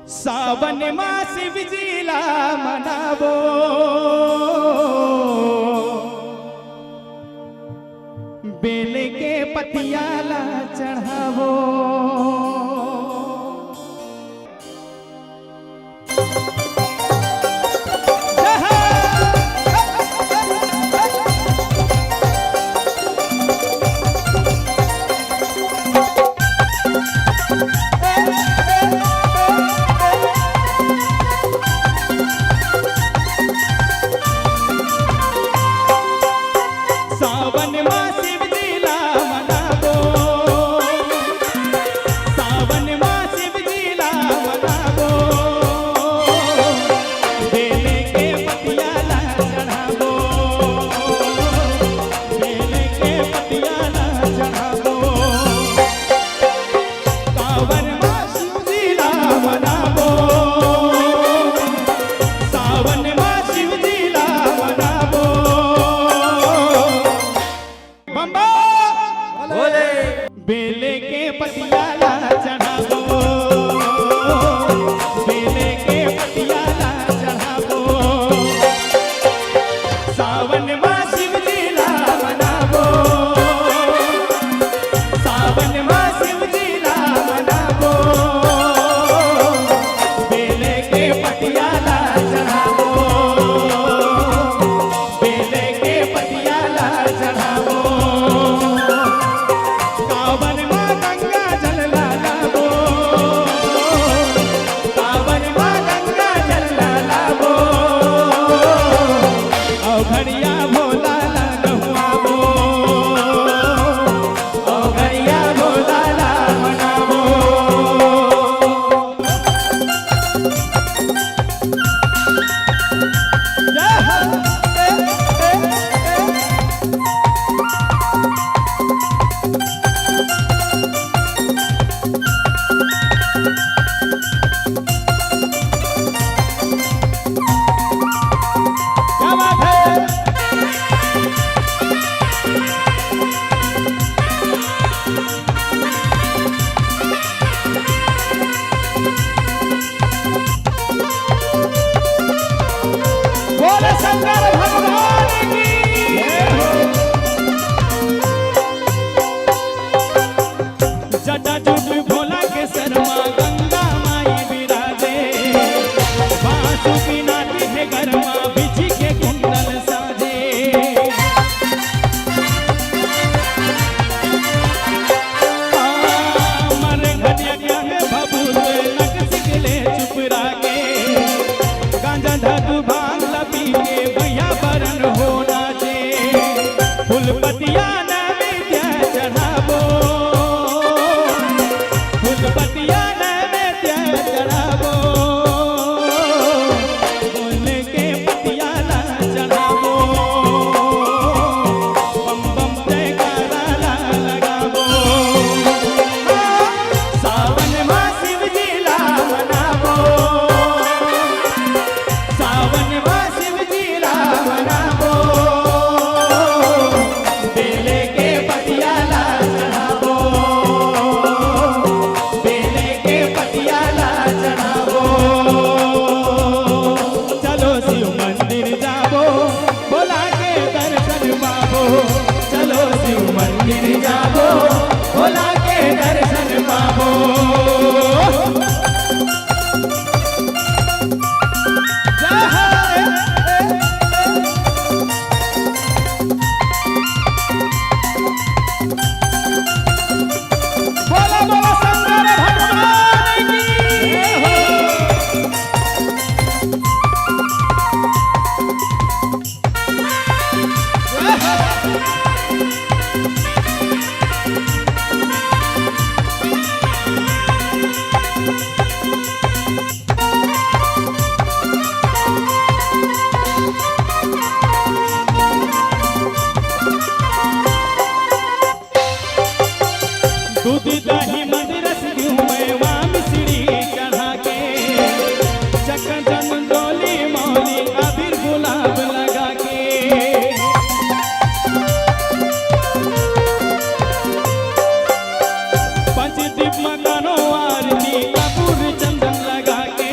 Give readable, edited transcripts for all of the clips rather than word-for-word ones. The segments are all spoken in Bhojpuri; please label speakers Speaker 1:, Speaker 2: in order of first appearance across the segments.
Speaker 1: सावन मास विजिला मनावो, बेल के पतियाला चढ़ावो। सावन मास विजिला मनावो, सावन मास विजिला मनावो, बेल के पतियाला चढ़ावो, बेल के पतियाला चढ़ावो। सावन मास विजिला मनावो, सावन मास विजिला मनावो। बेल के पतियाला चढ़ावो, बेल के पतियाला चढ़ावो। सावन मास विजिला मनावो, सावन मास विजिला मनावो, बेल के पतियाला चढ़ावो, बेल के पतियाला चढ़ावो। सावन मां गंगा जल लावो, सावन मां गंगा जल लावो, औघड़िया भोला ला नहुआवो, औघड़िया भोला ला मनावो। क्या बात है? बोले शंकर भगवान की जटा जुट भोला के शर्मा गंगा माई विराजे, बांसुरी नाटी है गरमा बिछी के कुंडल साजे। मर घटिया है भभूत नक सिकले चुप रागे, गांजा धतु भांग लपी के भैया बरन हो नाचे। फूलपतिया नैवेद्य चढ़ावो, फूलपतिया नैवेद्य चढ़ावो, फूल के पतियाला चढ़ावो, बम बम जयकारा लगावो। सावन मास विजिला मनावो, सावन मास विजिला मनावो, बेल के पतियाला चढ़ावो, बेल के पतियाला चढ़ावो। चलो शिव मंदिर जावो, भोला के दर्शन पावो, चलो शिव मंदिर जावो, भोला के दर्शन पावो। बोला बोला शंकर भगवान की दूध दही मद रस घी मेवा मिश्री चढ़ा के, चकन डोली मौली अबीर गुलाब लगा के। पंचदीप मकानो आरती कपूर चंदन लगा के,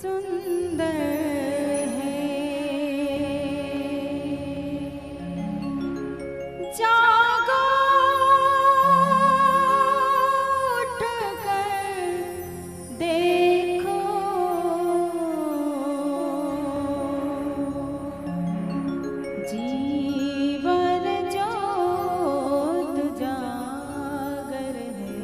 Speaker 2: सुंदर है। जागो उठकर देखो, जीवन ज्योत जागर है।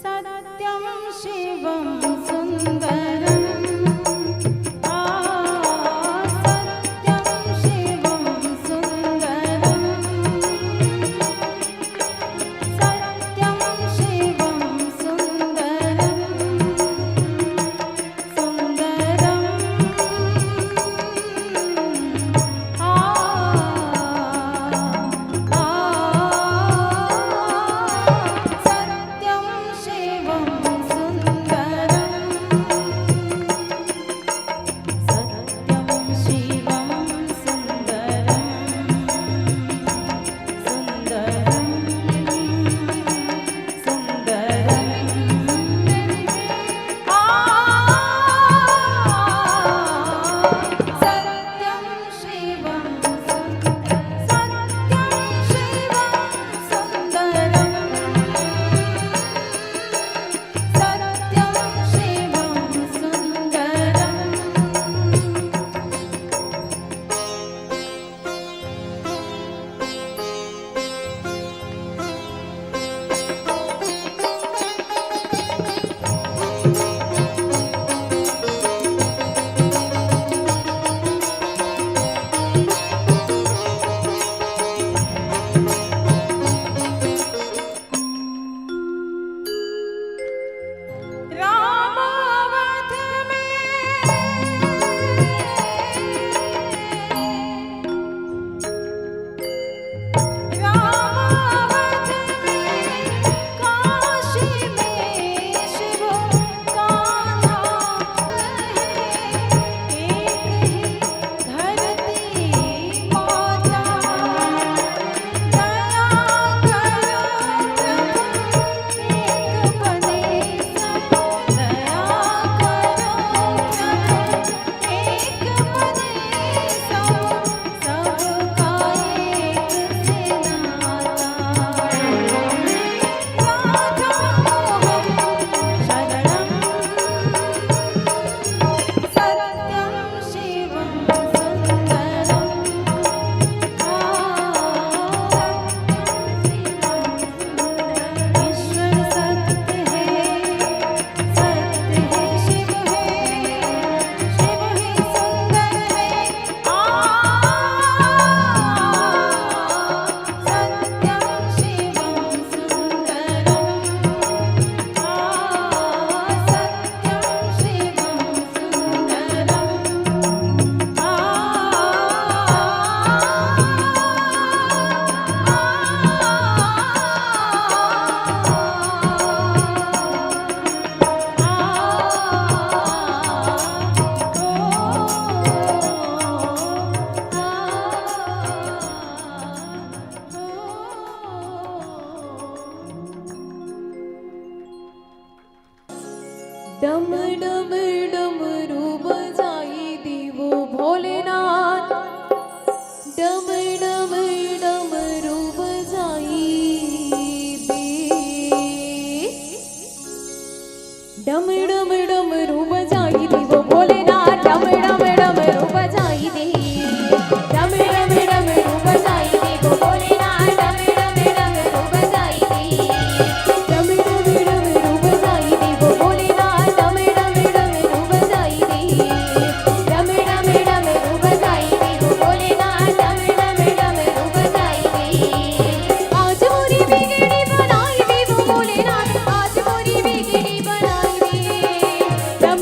Speaker 2: सत्यम शिवम सुंदरम, सत्यम शिवम सुंदरम, सत्यम शिवम सुंदरम, सुंदरम सत्यम शिवम सुंदरम, सत्यम शिवम सुंदरम, सुंदरम सत्यम शिवम सुंदरम, सत्यम शिवम सुंदरम। रामावत में रामावत में काशी में शिव कान्हा है। एक ही धरती माता, दया करो प्रभु, एक बने सब, दया करो प्रभु, एक बने सब, सबका एक से नाता। राधा मोहन शरणम, सत्यम शिवम सुंदरम, ईश्वर सत्य है शिव है, शिव ही सुंदर है। सत्यम शिवम सुंदरम, सत्यम शिवम डम डम डमरू बजाई देवो भोलेनाथ, डम डम डमरू बजाई दे, डम डम डमरू बजाई देवो भोलेनाथ, डम डम डमरू बजाई दे, डम डम डमरू बजाई देवो भोलेनाथ, डम डम डमरू बजाई दे, डम डम डमरू बजाई देवो भोलेनाथ, डम डम डमरू बजाई दे, डम डम डमरू बजाई देवो भोलेनाथ, डम डम डमरू बजाई दे। आज मोरी बिगड़ी बनाई देवो भोलेनाथ, आज मोरी बिगड़ी बनाई दे, डम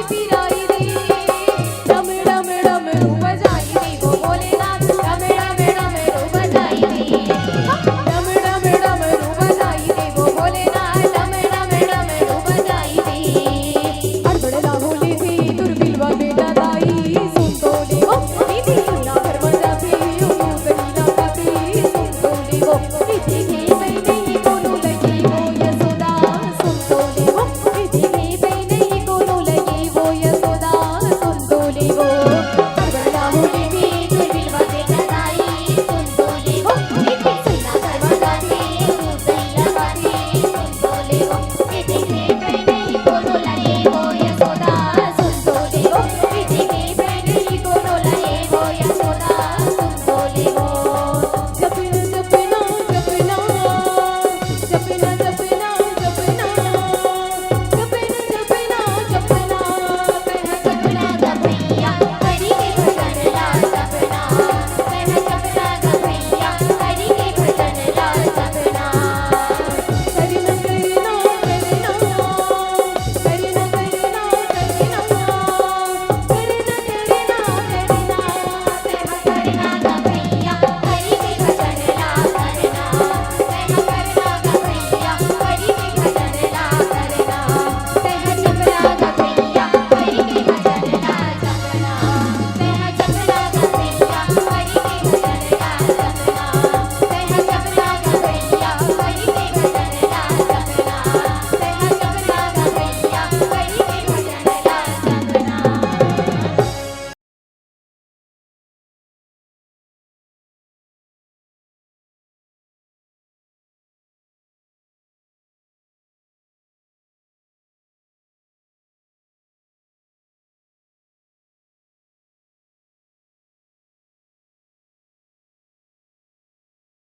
Speaker 2: पिरा